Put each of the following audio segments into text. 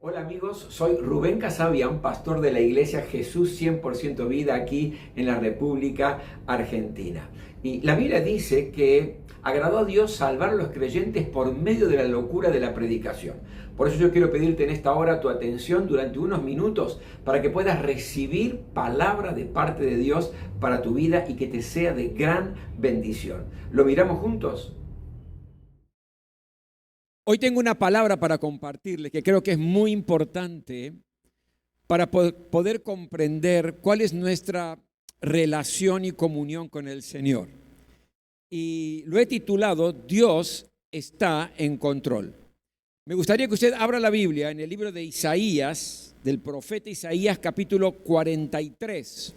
Hola amigos, soy Rubén Casabian, pastor de la iglesia Jesús 100% Vida aquí en la República Argentina. Y la Biblia dice que agradó a Dios salvar a los creyentes por medio de la locura de la predicación. Por eso yo quiero pedirte en esta hora tu atención durante unos minutos para que puedas recibir palabra de parte de Dios para tu vida y que te sea de gran bendición. ¿Lo miramos juntos? Hoy tengo una palabra para compartirles que creo que es muy importante para poder comprender cuál es nuestra relación y comunión con el Señor. Y lo he titulado Dios está en control. Me gustaría que usted abra la Biblia en el libro de Isaías, del profeta Isaías capítulo 43.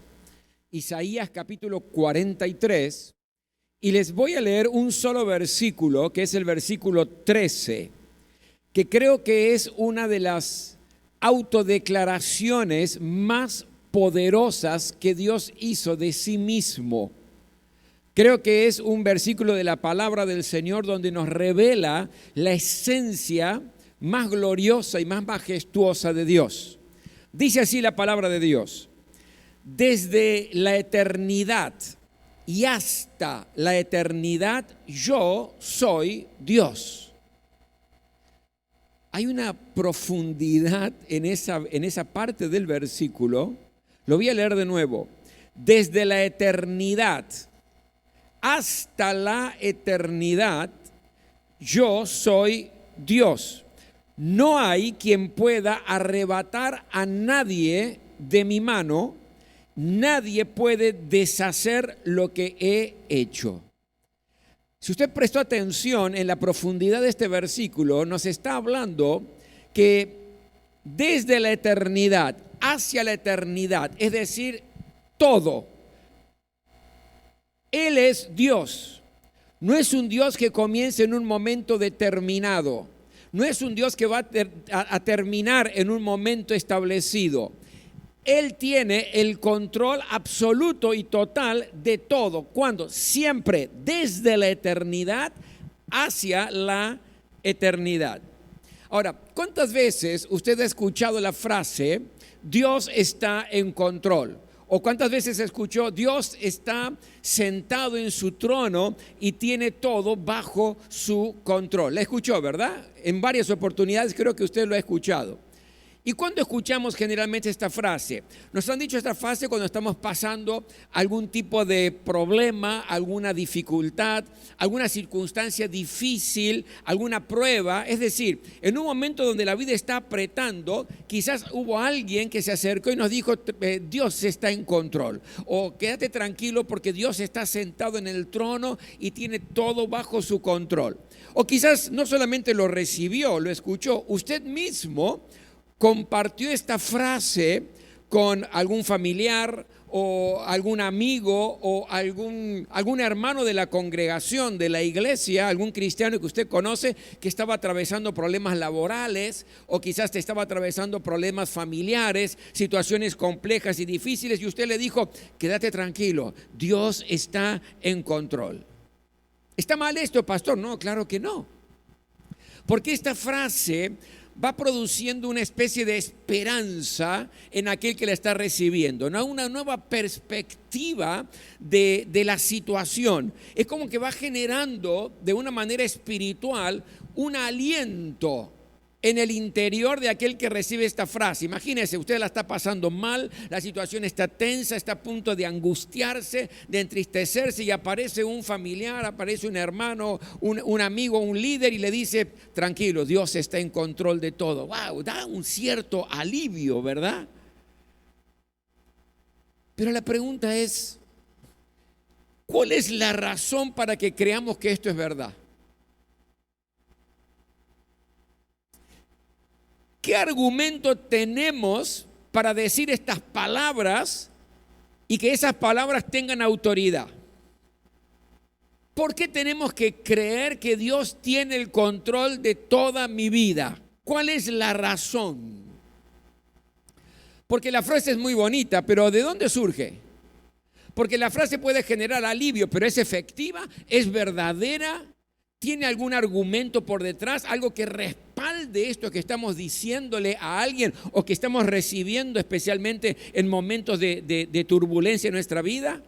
Isaías capítulo 43. Y les voy a leer un solo versículo, que es el versículo 13, que creo que es una de las autodeclaraciones más poderosas que Dios hizo de sí mismo. Creo que es un versículo de la palabra del Señor donde nos revela la esencia más gloriosa y más majestuosa de Dios. Dice así la palabra de Dios: desde la eternidad y hasta la eternidad, yo soy Dios. Hay una profundidad en esa parte del versículo. Lo voy a leer de nuevo. Desde la eternidad hasta la eternidad, yo soy Dios. No hay quien pueda arrebatar a nadie de mi mano. Nadie puede deshacer lo que he hecho. Si usted prestó atención en la profundidad de este versículo, nos está hablando que desde la eternidad hacia la eternidad, es decir, todo, Él es Dios. No es un Dios que comience en un momento determinado. No es un Dios que va a terminar en un momento establecido. Él tiene el control absoluto y total de todo. ¿Cuándo? Siempre, desde la eternidad hacia la eternidad. Ahora, ¿cuántas veces usted ha escuchado la frase Dios está en control? ¿O cuántas veces escuchó Dios está sentado en su trono y tiene todo bajo su control? La escuchó, ¿verdad? En varias oportunidades creo que usted lo ha escuchado. ¿Y cuándo escuchamos generalmente esta frase? Nos han dicho esta frase cuando estamos pasando algún tipo de problema, alguna dificultad, alguna circunstancia difícil, alguna prueba. Es decir, en un momento donde la vida está apretando, quizás hubo alguien que se acercó y nos dijo, Dios está en control. O quédate tranquilo porque Dios está sentado en el trono y tiene todo bajo su control. O quizás no solamente lo recibió, lo escuchó, usted mismo compartió esta frase con algún familiar o algún amigo o algún hermano de la congregación, de la iglesia, algún cristiano que usted conoce que estaba atravesando problemas laborales o quizás te estaba atravesando problemas familiares, situaciones complejas y difíciles, y usted le dijo, quédate tranquilo, Dios está en control. ¿Está mal esto, pastor? No, claro que no. Porque esta frase va produciendo una especie de esperanza en aquel que la está recibiendo, ¿no? Una nueva perspectiva de la situación. Es como que va generando de una manera espiritual un aliento en el interior de aquel que recibe esta frase. Imagínese, usted la está pasando mal, la situación está tensa, está a punto de angustiarse, de entristecerse, y aparece un familiar, aparece un hermano, un amigo, un líder, y le dice, tranquilo, Dios está en control de todo. ¡Wow! Da un cierto alivio, ¿verdad? Pero la pregunta es, ¿cuál es la razón para que creamos que esto es verdad? ¿Qué argumento tenemos para decir estas palabras y que esas palabras tengan autoridad? ¿Por qué tenemos que creer que Dios tiene el control de toda mi vida? ¿Cuál es la razón? Porque la frase es muy bonita, pero ¿de dónde surge? Porque la frase puede generar alivio, pero ¿es efectiva? ¿Es verdadera? ¿Tiene algún argumento por detrás? ¿Algo que respalde esto que estamos diciéndole a alguien o que estamos recibiendo especialmente en momentos de turbulencia en nuestra vida?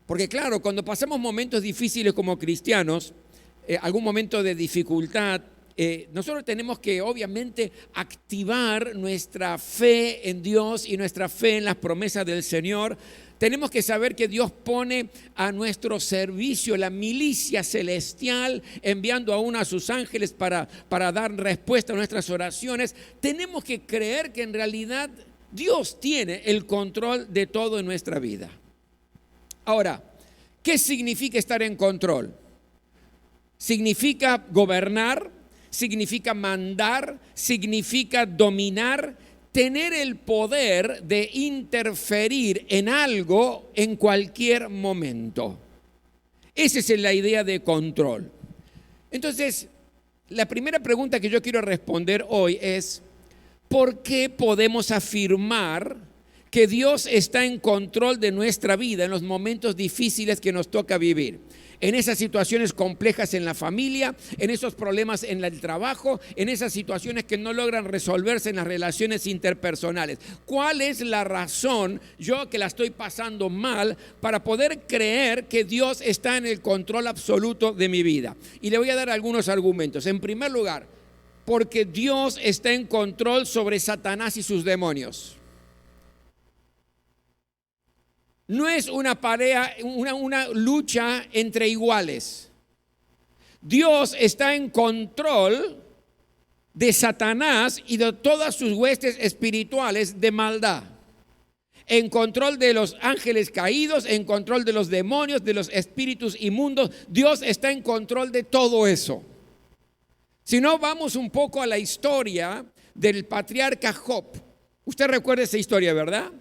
Porque claro, cuando pasamos momentos difíciles como cristianos, algún momento de dificultad, nosotros tenemos que obviamente activar nuestra fe en Dios y nuestra fe en las promesas del Señor. Tenemos que saber que Dios pone a nuestro servicio la milicia celestial, enviando aún a sus ángeles para dar respuesta a nuestras oraciones. Tenemos que creer que en realidad Dios tiene el control de todo en nuestra vida. Ahora, ¿qué significa estar en control? Significa gobernar, significa mandar, significa dominar, tener el poder de interferir en algo en cualquier momento. Esa es la idea de control. Entonces, la primera pregunta que yo quiero responder hoy es, ¿por qué podemos afirmar que Dios está en control de nuestra vida en los momentos difíciles que nos toca vivir? En esas situaciones complejas en la familia, en esos problemas en el trabajo, en esas situaciones que no logran resolverse en las relaciones interpersonales. ¿Cuál es la razón, yo que la estoy pasando mal, para poder creer que Dios está en el control absoluto de mi vida? Y le voy a dar algunos argumentos. En primer lugar, porque Dios está en control sobre Satanás y sus demonios. No es una lucha entre iguales. Dios está en control de Satanás y de todas sus huestes espirituales de maldad. En control de los ángeles caídos, en control de los demonios, de los espíritus inmundos. Dios está en control de todo eso. Si no, vamos un poco a la historia del patriarca Job. Usted recuerda esa historia, ¿verdad?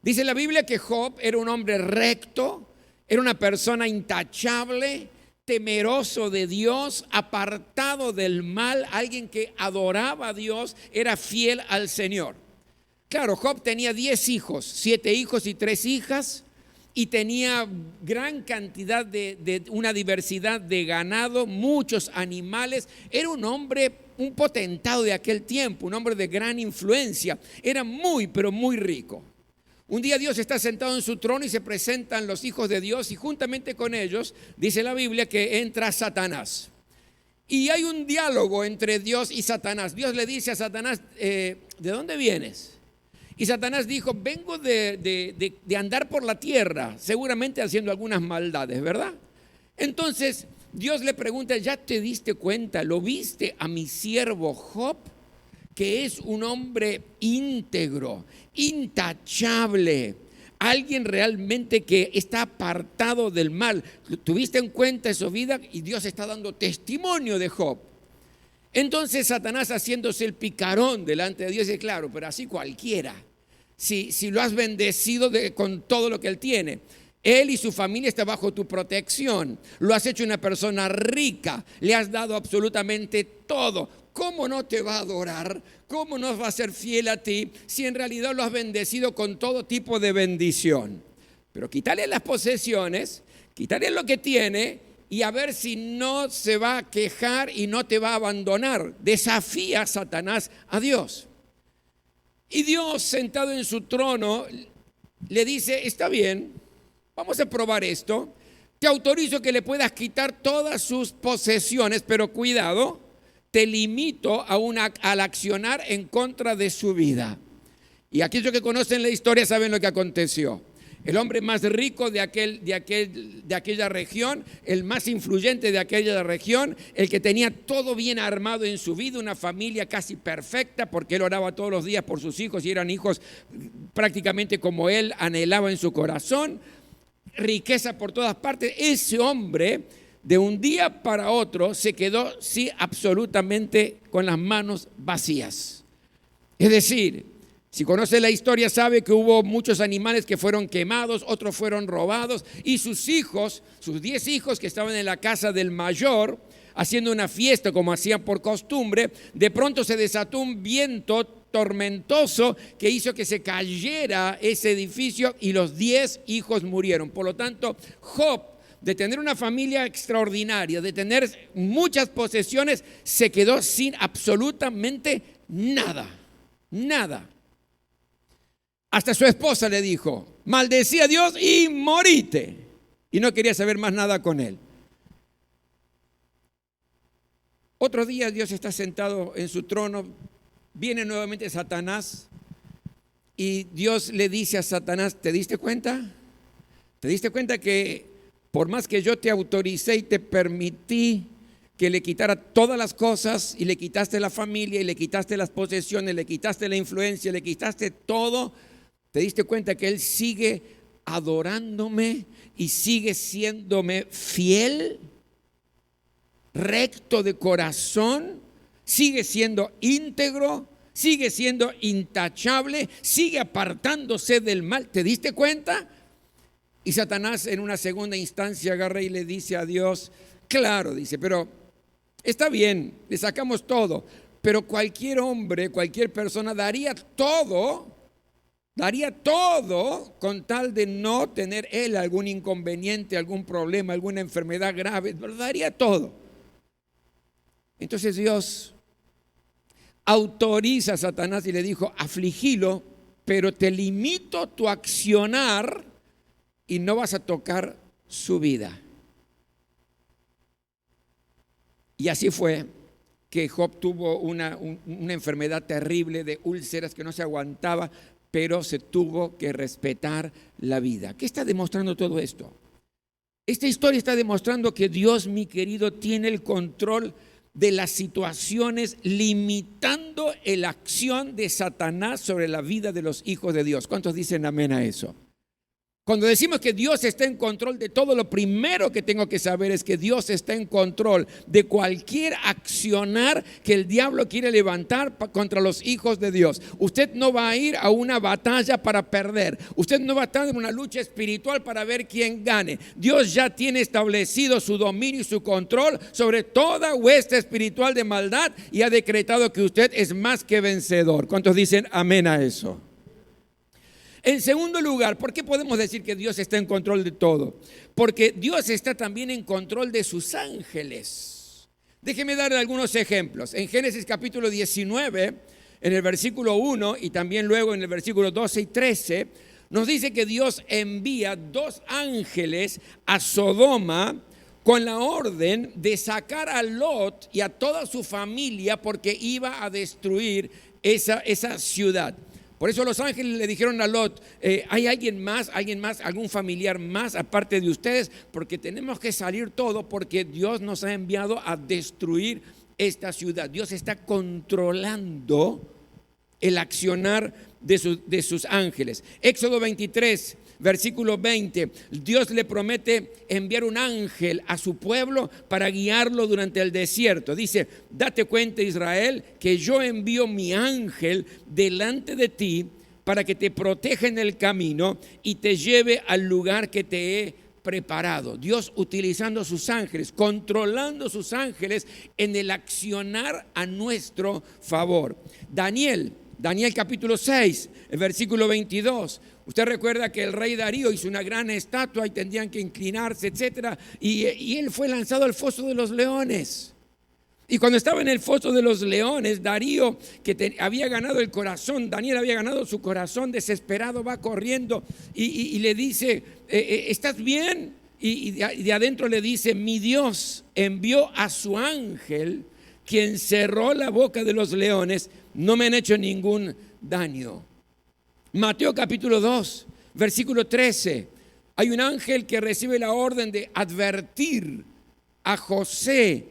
Dice la Biblia que Job era un hombre recto, era una persona intachable, temeroso de Dios, apartado del mal, alguien que adoraba a Dios, era fiel al Señor. Claro, Job tenía 10 hijos, 7 hijos y 3 hijas, y tenía gran cantidad de una diversidad de ganado, muchos animales. Era un hombre, un potentado de aquel tiempo, un hombre de gran influencia. Era muy, pero muy rico. Un día Dios está sentado en su trono y se presentan los hijos de Dios y juntamente con ellos dice la Biblia que entra Satanás. Y hay un diálogo entre Dios y Satanás. Dios le dice a Satanás, ¿de dónde vienes? Y Satanás dijo, vengo de andar por la tierra, seguramente haciendo algunas maldades, ¿verdad? Entonces Dios le pregunta, ¿ya te diste cuenta? ¿Lo viste a mi siervo Job? Que es un hombre íntegro, intachable, alguien realmente que está apartado del mal. ¿Tuviste en cuenta su vida? Y Dios está dando testimonio de Job. Entonces Satanás, haciéndose el picarón delante de Dios, dice, claro, pero así cualquiera. Si lo has bendecido con todo lo que él tiene. Él y su familia está bajo tu protección. Lo has hecho una persona rica. Le has dado absolutamente todo. ¿Cómo no te va a adorar? ¿Cómo no va a ser fiel a ti si en realidad lo has bendecido con todo tipo de bendición? Pero quítale las posesiones, quítale lo que tiene y a ver si no se va a quejar y no te va a abandonar. Desafía a Satanás a Dios. Y Dios, sentado en su trono, le dice, está bien, vamos a probar esto. Te autorizo que le puedas quitar todas sus posesiones, pero cuidado, te limito al accionar en contra de su vida. Y aquellos que conocen la historia saben lo que aconteció. El hombre más rico de aquella región, el más influyente de aquella región, el que tenía todo bien armado en su vida, una familia casi perfecta, porque él oraba todos los días por sus hijos y eran hijos prácticamente como él anhelaba en su corazón, riqueza por todas partes. Ese hombre, de un día para otro, se quedó absolutamente con las manos vacías. Es decir, si conoce la historia sabe que hubo muchos animales que fueron quemados, otros fueron robados y sus hijos, sus 10 hijos que estaban en la casa del mayor haciendo una fiesta como hacían por costumbre, de pronto se desató un viento tormentoso que hizo que se cayera ese edificio y los 10 hijos murieron. Por lo tanto, Job de tener una familia extraordinaria, de tener muchas posesiones, se quedó sin absolutamente nada, nada. Hasta su esposa le dijo, maldecí a Dios y morite. Y no quería saber más nada con él. Otro día Dios está sentado en su trono, viene nuevamente Satanás y Dios le dice a Satanás, ¿te diste cuenta? ¿Te diste cuenta que por más que yo te autoricé y te permití que le quitara todas las cosas y le quitaste la familia y le quitaste las posesiones, le quitaste la influencia, le quitaste todo, te diste cuenta que él sigue adorándome y sigue siéndome fiel, recto de corazón, sigue siendo íntegro, sigue siendo intachable, sigue apartándose del mal? ¿Te diste cuenta? Y Satanás en una segunda instancia agarra y le dice a Dios, claro, dice, pero está bien, le sacamos todo, pero cualquier hombre, cualquier persona daría todo con tal de no tener él algún inconveniente, algún problema, alguna enfermedad grave, lo daría todo. Entonces Dios autoriza a Satanás y le dijo, afligilo, pero te limito tu accionar y no vas a tocar su vida. Y así fue que Job tuvo una enfermedad terrible de úlceras que no se aguantaba, pero se tuvo que respetar la vida. ¿Qué está demostrando todo esto? Esta historia está demostrando que Dios, mi querido, tiene el control de las situaciones, limitando la acción de Satanás sobre la vida de los hijos de Dios. ¿Cuántos dicen amén a eso? Cuando decimos que Dios está en control de todo, lo primero que tengo que saber es que Dios está en control de cualquier accionar que el diablo quiere levantar contra los hijos de Dios. Usted no va a ir a una batalla para perder. Usted no va a estar en una lucha espiritual para ver quién gane. Dios ya tiene establecido su dominio y su control sobre toda hueste espiritual de maldad y ha decretado que usted es más que vencedor. ¿Cuántos dicen amén a eso? En segundo lugar, ¿por qué podemos decir que Dios está en control de todo? Porque Dios está también en control de sus ángeles. Déjeme darle algunos ejemplos. En Génesis capítulo 19, en el versículo 1 y también luego en el versículo 12 y 13, nos dice que Dios envía 2 ángeles a Sodoma con la orden de sacar a Lot y a toda su familia porque iba a destruir esa ciudad. Por eso los ángeles le dijeron a Lot, ¿hay alguien más, algún familiar más aparte de ustedes? Porque tenemos que salir todo porque Dios nos ha enviado a destruir esta ciudad. Dios está controlando el accionar de sus ángeles. Éxodo 23, versículo 20, Dios le promete enviar un ángel a su pueblo para guiarlo durante el desierto. Dice, date cuenta, Israel, que yo envío mi ángel delante de ti para que te proteja en el camino y te lleve al lugar que te he preparado. Dios utilizando sus ángeles, controlando sus ángeles en el accionar a nuestro favor. Daniel capítulo 6, el versículo 22. Usted recuerda que el rey Darío hizo una gran estatua y tendrían que inclinarse, etcétera, y él fue lanzado al foso de los leones. Y cuando estaba en el foso de los leones, Darío, había ganado el corazón, Daniel había ganado su corazón, desesperado, va corriendo y le dice, ¿estás bien? Y de adentro le dice, mi Dios envió a su ángel, quien cerró la boca de los leones, no me han hecho ningún daño. Mateo capítulo 2, versículo 13. Hay un ángel que recibe la orden de advertir a José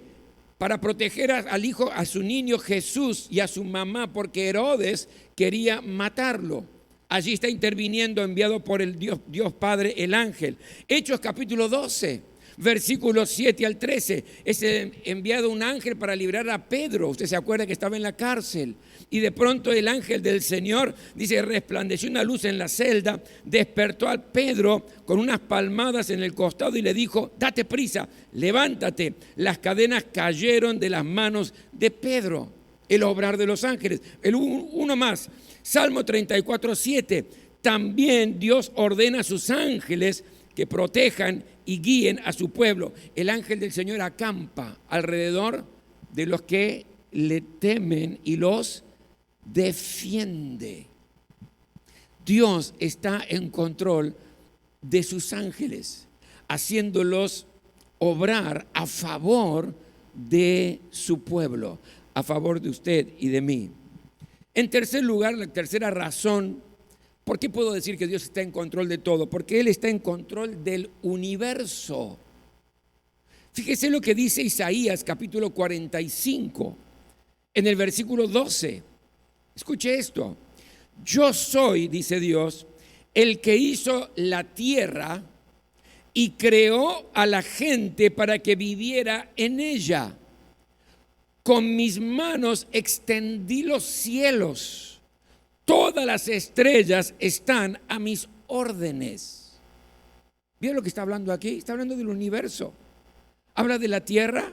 para proteger a su niño Jesús y a su mamá, porque Herodes quería matarlo. Allí está interviniendo, enviado por el Dios Padre, el ángel. Hechos capítulo 12, versículos 7 al 13. Es enviado un ángel para librar a Pedro. Usted se acuerda que estaba en la cárcel. Y de pronto el ángel del Señor, dice, resplandeció una luz en la celda, despertó a Pedro con unas palmadas en el costado y le dijo, date prisa, levántate. Las cadenas cayeron de las manos de Pedro. El obrar de los ángeles. Uno más, Salmo 34, 7. También Dios ordena a sus ángeles que protejan y guíen a su pueblo. El ángel del Señor acampa alrededor de los que le temen y los defiende. Dios está en control de sus ángeles, haciéndolos obrar a favor de su pueblo, a favor de usted y de mí. En tercer lugar, la tercera razón, ¿por qué puedo decir que Dios está en control de todo? Porque Él está en control del universo. Fíjese lo que dice Isaías capítulo 45, en el versículo 12. Escuche esto. Yo soy, dice Dios, el que hizo la tierra y creó a la gente para que viviera en ella. Con mis manos extendí los cielos. Todas las estrellas están a mis órdenes. ¿Vieron lo que está hablando aquí? Está hablando del universo. Habla de la tierra,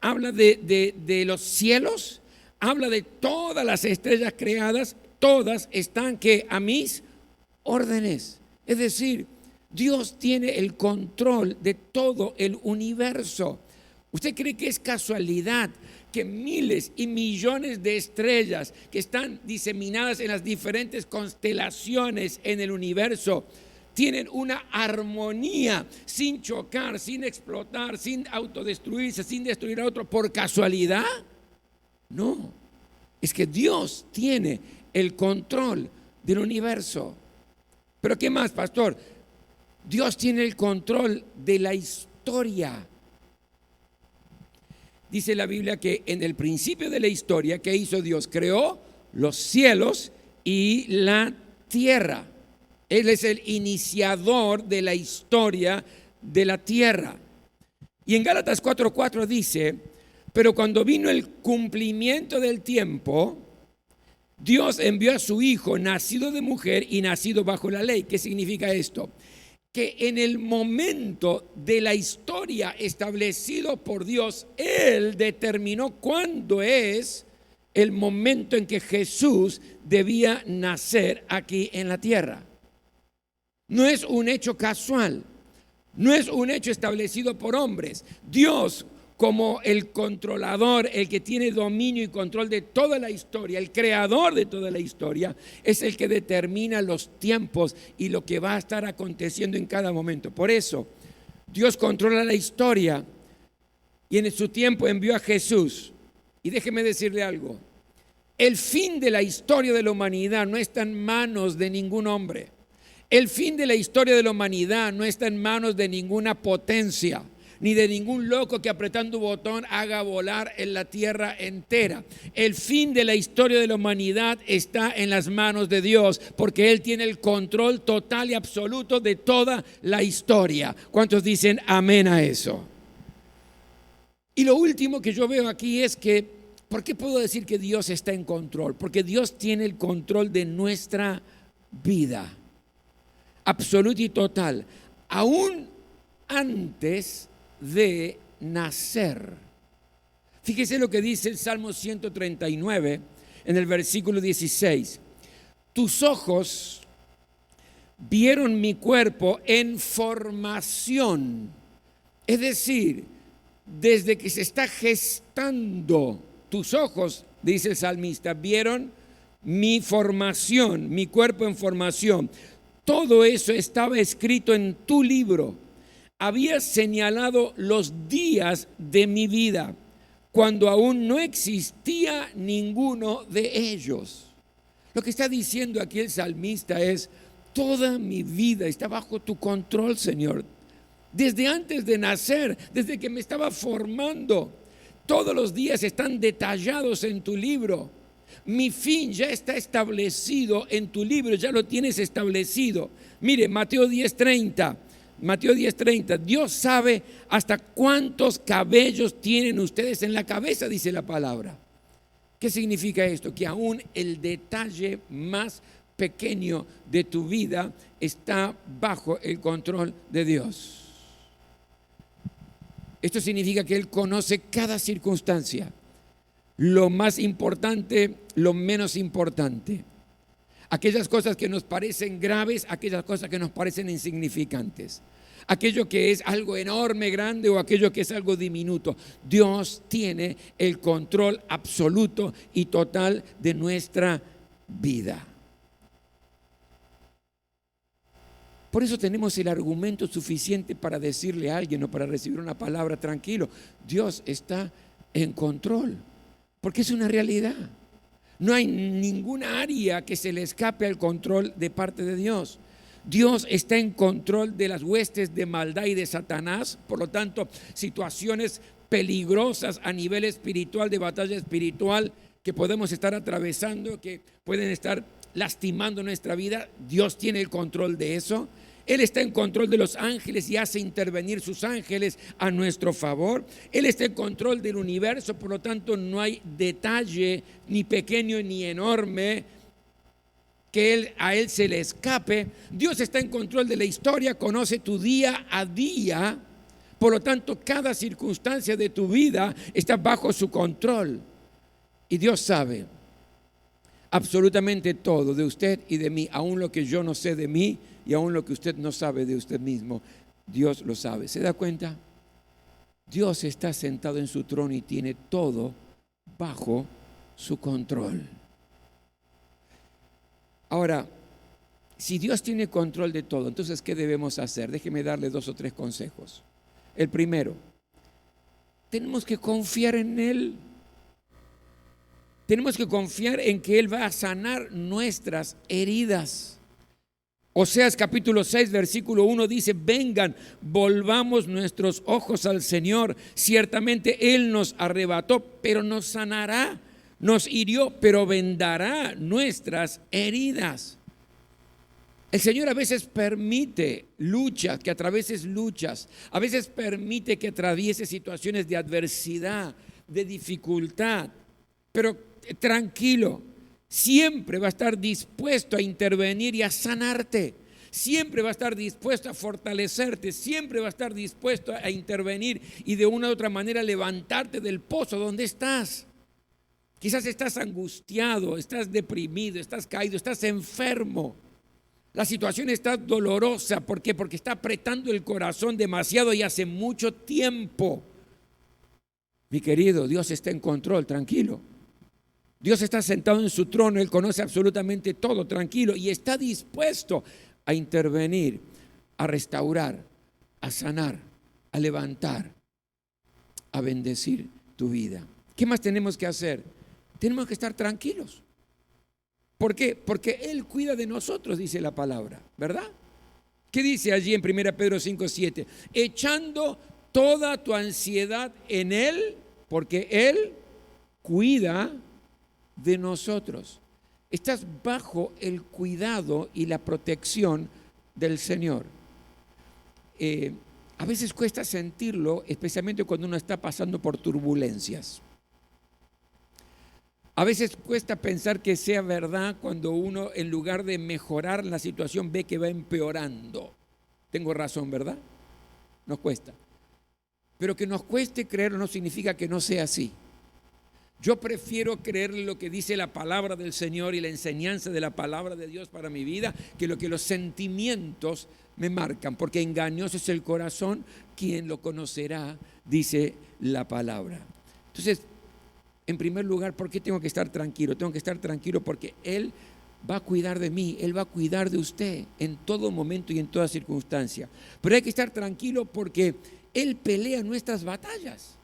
habla de los cielos, habla de todas las estrellas creadas. Todas están que a mis órdenes. Es decir, Dios tiene el control de todo el universo. ¿Usted cree que es casualidad que miles y millones de estrellas que están diseminadas en las diferentes constelaciones en el universo tienen una armonía sin chocar, sin explotar, sin autodestruirse, sin destruir a otro por casualidad? No, es que Dios tiene el control del universo. ¿Pero qué más, pastor? Dios tiene el control de la historia. Dice la Biblia que en el principio de la historia, ¿qué hizo Dios? Creó los cielos y la tierra. Él es el iniciador de la historia de la tierra. Y en Gálatas 4:4 dice, pero cuando vino el cumplimiento del tiempo, Dios envió a su Hijo, nacido de mujer y nacido bajo la ley. ¿Qué significa esto? Que en el momento de la historia establecido por Dios, Él determinó cuándo es el momento en que Jesús debía nacer aquí en la tierra. No es un hecho casual, no es un hecho establecido por hombres. Dios, como el controlador, el que tiene dominio y control de toda la historia, el creador de toda la historia, es el que determina los tiempos y lo que va a estar aconteciendo en cada momento. Por eso, Dios controla la historia y en su tiempo envió a Jesús. Y déjeme decirle algo, el fin de la historia de la humanidad no está en manos de ningún hombre. El fin de la historia de la humanidad no está en manos de ninguna potencia, ni de ningún loco que apretando un botón haga volar en la tierra entera. El fin de la historia de la humanidad está en las manos de Dios, porque Él tiene el control total y absoluto de toda la historia. ¿Cuántos dicen amén a eso? Y lo último que yo veo aquí es que, ¿por qué puedo decir que Dios está en control? Porque Dios tiene el control de nuestra vida, absoluta y total, aún antes de nacer. Fíjese lo que dice el Salmo 139 en el versículo 16. Tus ojos vieron mi cuerpo en formación, es decir, desde que se está gestando, tus ojos, dice el salmista, vieron mi formación, mi cuerpo en formación. Todo eso estaba escrito en tu libro. Habías señalado los días de mi vida cuando aún no existía ninguno de ellos. Lo que está diciendo aquí el salmista es: toda mi vida está bajo tu control, Señor. Desde antes de nacer, desde que me estaba formando, todos los días están detallados en tu libro. Mi fin ya está establecido en tu libro, ya lo tienes establecido. Mire, Mateo 10:30, Dios sabe hasta cuántos cabellos tienen ustedes en la cabeza, dice la palabra. ¿Qué significa esto? Que aún el detalle más pequeño de tu vida está bajo el control de Dios. Esto significa que Él conoce cada circunstancia, lo más importante, lo menos importante, aquellas cosas que nos parecen graves, aquellas cosas que nos parecen insignificantes. aquello que es algo enorme, grande o aquello que es algo diminuto. Dios tiene el control absoluto y total de nuestra vida. Por eso tenemos el argumento suficiente para decirle a alguien o para recibir una palabra: tranquilo, Dios está en control, porque es una realidad. No hay ninguna área que se le escape al control de parte de Dios. Dios está en control de las huestes de maldad y de Satanás. Por lo tanto, situaciones peligrosas a nivel espiritual, de batalla espiritual, que podemos estar atravesando, que pueden estar lastimando nuestra vida, Dios tiene el control de eso. Él está en control de los ángeles y hace intervenir sus ángeles a nuestro favor. Él está en control del universo, por lo tanto no hay detalle ni pequeño ni enorme que a Él se le escape. Dios está en control de la historia, conoce tu día a día, por lo tanto cada circunstancia de tu vida está bajo su control. Y Dios sabe absolutamente todo de usted y de mí, aún lo que yo no sé de mí y aún lo que usted no sabe de usted mismo, Dios lo sabe. ¿Se da cuenta? Dios está sentado en su trono y tiene todo bajo su control. Ahora, si Dios tiene control de todo, entonces ¿qué debemos hacer? Déjeme darle 2 o 3 consejos. El primero, tenemos que confiar en Él. Tenemos que confiar en que Él va a sanar nuestras heridas. Oseas capítulo 6, versículo 1 dice: vengan, volvamos nuestros ojos al Señor. Ciertamente Él nos arrebató, pero nos sanará. Nos hirió, pero vendará nuestras heridas. El Señor a veces permite luchas, que atravieses luchas. A veces permite que atravieses situaciones de adversidad, de dificultad. Pero tranquilo, siempre va a estar dispuesto a intervenir y a sanarte. Siempre va a estar dispuesto a fortalecerte. Siempre va a estar dispuesto a intervenir y de una u otra manera levantarte del pozo donde estás. Quizás estás angustiado, estás deprimido, estás caído, estás enfermo. La situación está dolorosa. ¿Por qué? Porque está apretando el corazón demasiado y hace mucho tiempo. Mi querido, Dios está en control, tranquilo. Dios está sentado en su trono, Él conoce absolutamente todo, tranquilo, y está dispuesto a intervenir, a restaurar, a sanar, a levantar, a bendecir tu vida. ¿Qué más tenemos que hacer? Tenemos que estar tranquilos. ¿Por qué? Porque Él cuida de nosotros, dice la palabra, ¿verdad? ¿Qué dice allí en 1 Pedro 5:7? Echando toda tu ansiedad en Él, porque Él cuida de nosotros. Estás bajo el cuidado y la protección del Señor. A veces cuesta sentirlo, especialmente cuando uno está pasando por turbulencias. A veces cuesta pensar que sea verdad cuando uno, en lugar de mejorar la situación, ve que va empeorando. Tengo razón, ¿verdad? Nos cuesta. Pero que nos cueste creerlo no significa que no sea así. Yo prefiero creer lo que dice la palabra del Señor y la enseñanza de la palabra de Dios para mi vida que lo que los sentimientos me marcan, porque engañoso es el corazón, quien lo conocerá, dice la palabra. Entonces, en primer lugar, ¿por qué tengo que estar tranquilo? Tengo que estar tranquilo porque Él va a cuidar de mí, Él va a cuidar de usted en todo momento y en toda circunstancia. Pero hay que estar tranquilo porque Él pelea nuestras batallas.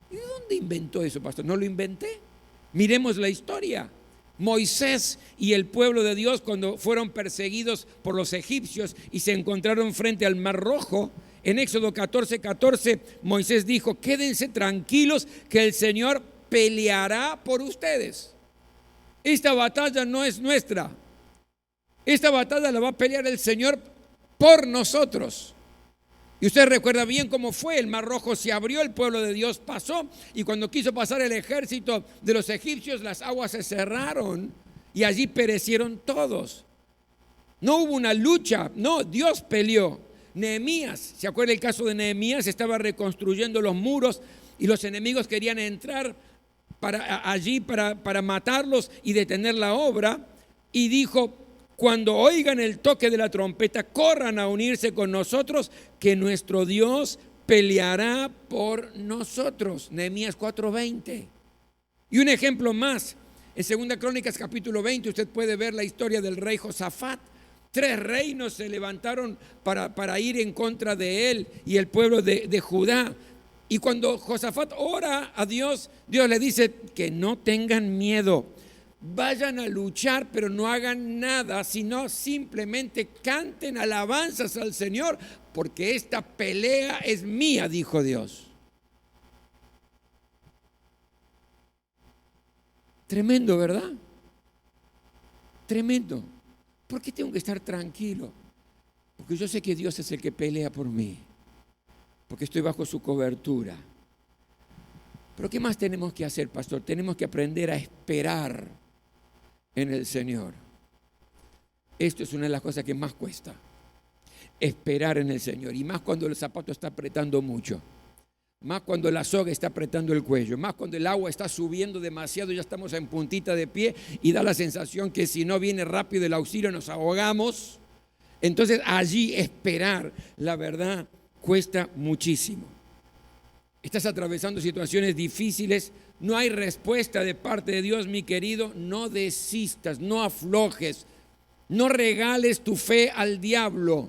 ¿Y de dónde inventó eso, pastor? ¿No lo inventé? Miremos la historia. Moisés y el pueblo de Dios, cuando fueron perseguidos por los egipcios y se encontraron frente al Mar Rojo, en Éxodo 14:14, Moisés dijo: quédense tranquilos que el Señor peleará por ustedes. Esta batalla no es nuestra. Esta batalla la va a pelear el Señor por nosotros. Y usted recuerda bien cómo fue. El Mar Rojo se abrió, el pueblo de Dios pasó, y cuando quiso pasar el ejército de los egipcios, las aguas se cerraron y allí perecieron todos. No hubo una lucha, no, Dios peleó. Nehemías, ¿se acuerda el caso de Nehemías? Estaba reconstruyendo los muros y los enemigos querían entrar allí para matarlos y detener la obra, y dijo: cuando oigan el toque de la trompeta, corran a unirse con nosotros, que nuestro Dios peleará por nosotros. Nehemías 4:20. Y un ejemplo más, en 2 Crónicas capítulo 20, usted puede ver la historia del rey Josafat. 3 reinos se levantaron para ir en contra de él y el pueblo de Judá. Y cuando Josafat ora a Dios, Dios le dice que no tengan miedo. Vayan a luchar, pero no hagan nada, sino simplemente canten alabanzas al Señor, porque esta pelea es mía, dijo Dios. Tremendo, ¿verdad? Tremendo. ¿Por qué tengo que estar tranquilo? Porque yo sé que Dios es el que pelea por mí, porque estoy bajo su cobertura. Pero ¿qué más tenemos que hacer, pastor? Tenemos que aprender a esperar en el Señor. Esto es una de las cosas que más cuesta, esperar en el Señor, y más cuando el zapato está apretando mucho, más cuando la soga está apretando el cuello, más cuando el agua está subiendo demasiado, ya estamos en puntita de pie y da la sensación que si no viene rápido el auxilio nos ahogamos. Entonces allí esperar, la verdad, cuesta muchísimo. Estás atravesando situaciones difíciles, no hay respuesta de parte de Dios, mi querido, no desistas, no aflojes, no regales tu fe al diablo,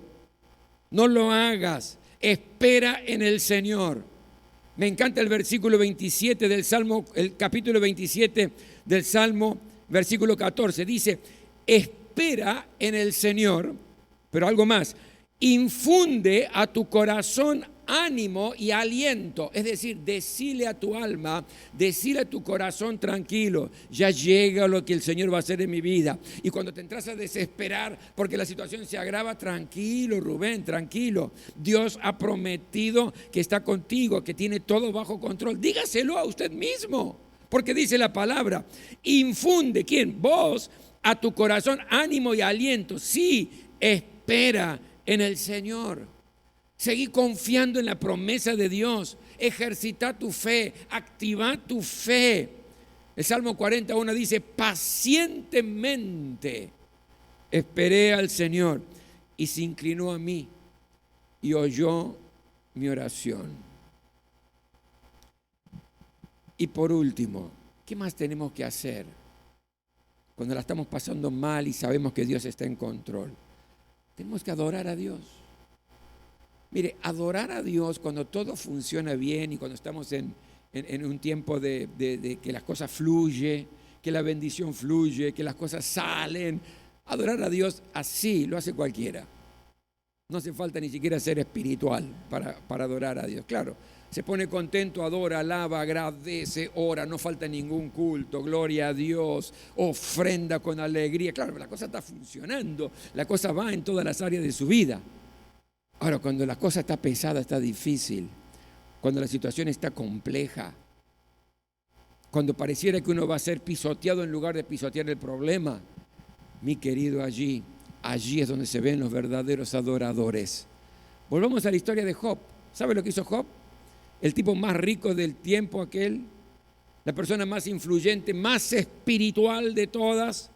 no lo hagas, espera en el Señor. Me encanta el versículo 27 del Salmo, el capítulo 27 del Salmo, versículo 14, dice, espera en el Señor, pero algo más, infunde a tu corazón ánimo y aliento, es decir, decile a tu alma, decile a tu corazón tranquilo, ya llega lo que el Señor va a hacer en mi vida. Y cuando te entras a desesperar porque la situación se agrava, tranquilo, Rubén, tranquilo, Dios ha prometido que está contigo, que tiene todo bajo control. Dígaselo a usted mismo, porque dice la palabra, infunde, ¿quién? Vos, a tu corazón ánimo y aliento. Sí, espera en el Señor. Seguí confiando en la promesa de Dios. Ejercita tu fe, activa tu fe. El Salmo 41 dice, pacientemente esperé al Señor y se inclinó a mí y oyó mi oración. Y por último, ¿qué más tenemos que hacer cuando la estamos pasando mal y sabemos que Dios está en control? Tenemos que adorar a Dios. Mire, adorar a Dios cuando todo funciona bien y cuando estamos en un tiempo de que las cosas fluyen, que la bendición fluye, que las cosas salen. Adorar a Dios así lo hace cualquiera. No hace falta ni siquiera ser espiritual para adorar a Dios. Claro, se pone contento, adora, alaba, agradece, ora, no falta ningún culto, gloria a Dios, ofrenda con alegría. Claro, la cosa está funcionando, la cosa va en todas las áreas de su vida. Ahora, cuando la cosa está pesada, está difícil, cuando la situación está compleja, cuando pareciera que uno va a ser pisoteado en lugar de pisotear el problema, mi querido, allí es donde se ven los verdaderos adoradores. Volvamos a la historia de Job. ¿Sabe lo que hizo Job? El tipo más rico del tiempo aquel, la persona más influyente, más espiritual de todas,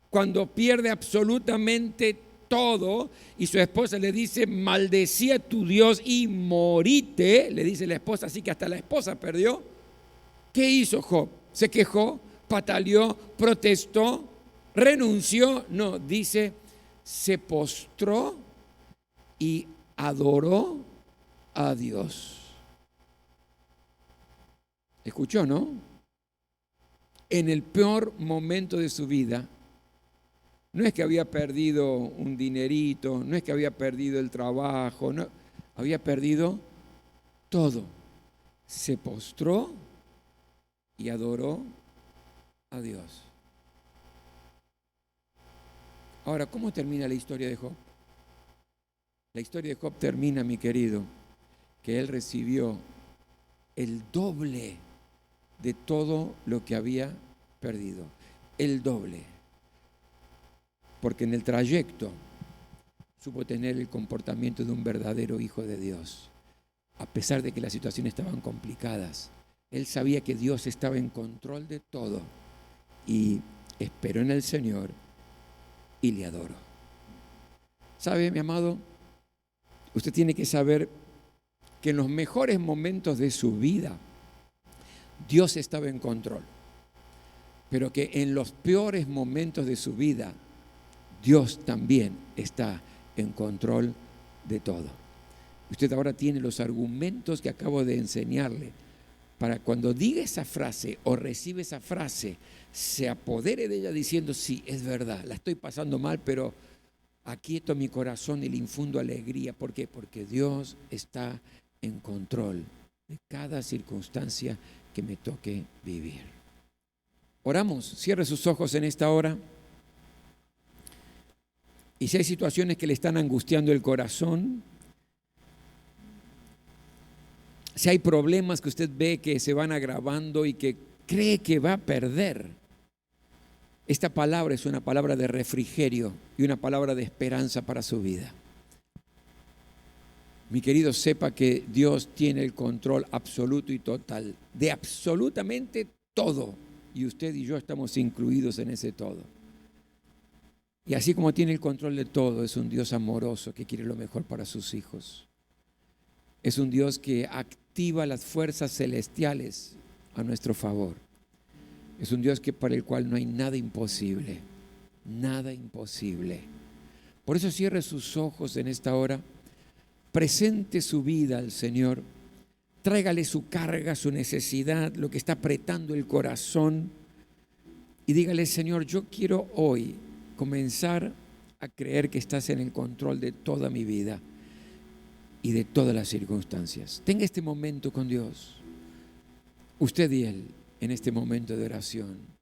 cuando pierde absolutamente todo y su esposa le dice, maldecí a tu Dios y morite, le dice la esposa, así que hasta la esposa perdió. ¿Qué hizo Job? ¿Se quejó? ¿Pataleó? ¿Protestó? ¿Renunció? No, dice, se postró y adoró a Dios. ¿Escuchó, no? En el peor momento de su vida, no es que había perdido un dinerito, no es que había perdido el trabajo, no, había perdido todo. Se postró y adoró a Dios. Ahora, ¿cómo termina la historia de Job? La historia de Job termina, mi querido, que él recibió el doble de todo lo que había perdido. El doble. Porque en el trayecto supo tener el comportamiento de un verdadero hijo de Dios. A pesar de que las situaciones estaban complicadas, él sabía que Dios estaba en control de todo y esperó en el Señor y le adoro. ¿Sabe, mi amado? Usted tiene que saber que en los mejores momentos de su vida Dios estaba en control, pero que en los peores momentos de su vida Dios también está en control de todo. Usted ahora tiene los argumentos que acabo de enseñarle para cuando diga esa frase o recibe esa frase, se apodere de ella diciendo, sí, es verdad, la estoy pasando mal, pero aquieto mi corazón y le infundo alegría. ¿Por qué? Porque Dios está en control de cada circunstancia que me toque vivir. Oramos, cierre sus ojos en esta hora. Y si hay situaciones que le están angustiando el corazón, si hay problemas que usted ve que se van agravando y que cree que va a perder, esta palabra es una palabra de refrigerio y una palabra de esperanza para su vida. Mi querido, sepa que Dios tiene el control absoluto y total de absolutamente todo. Y usted y yo estamos incluidos en ese todo. Y así como tiene el control de todo, es un Dios amoroso que quiere lo mejor para sus hijos. Es un Dios que activa las fuerzas celestiales a nuestro favor. Es un Dios para el cual no hay nada imposible. Nada imposible. Por eso cierre sus ojos en esta hora. Presente su vida al Señor, tráigale su carga, su necesidad, lo que está apretando el corazón y dígale, Señor, yo quiero hoy comenzar a creer que estás en el control de toda mi vida y de todas las circunstancias. Tenga este momento con Dios, usted y Él, en este momento de oración.